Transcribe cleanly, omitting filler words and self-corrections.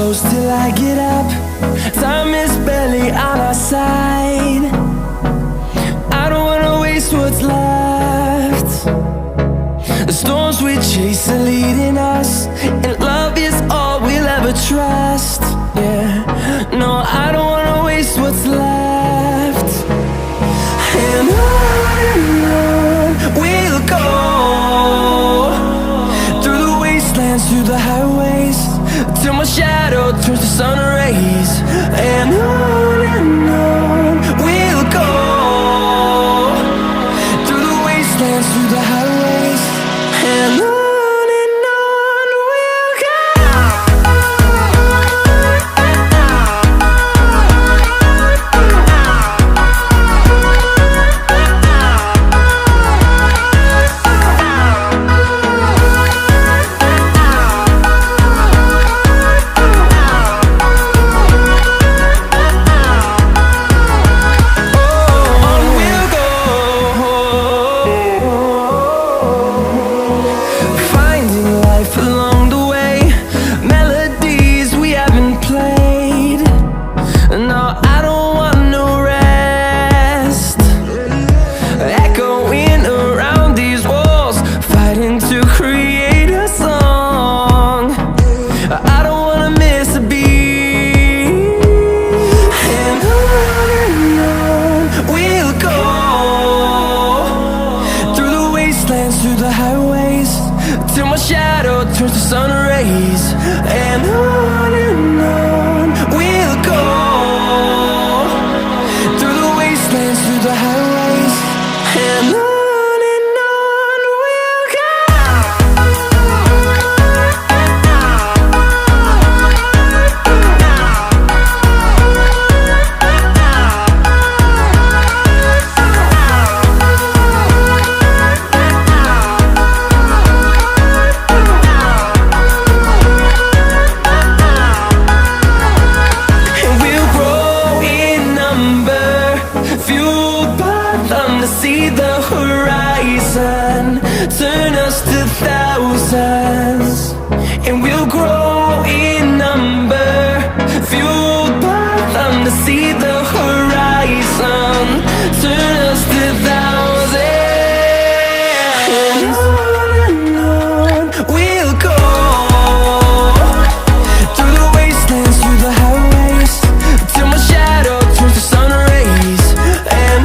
close till I get up. Time is barely on our side. I don't wanna waste what's left. The storms we chase are leading us, and love is all we'll ever trust. Yeah, no, I don't wanna waste what's left. And on we'll go, through the wastelands, through the highways, till my shadow turns to sun rays. And on we'll go, through the wastelands, through the highways, and on. Through the highways, till my shadow turns to sun rays. And on we'll go, through the wastelands, through the highways, and on. See the horizon turn us to thousands, and we'll grow in number, fueled by them. To see the horizon turn us to thousands, and on we'll go, through the wastelands, through the highways, till my shadow turns to sun rays. And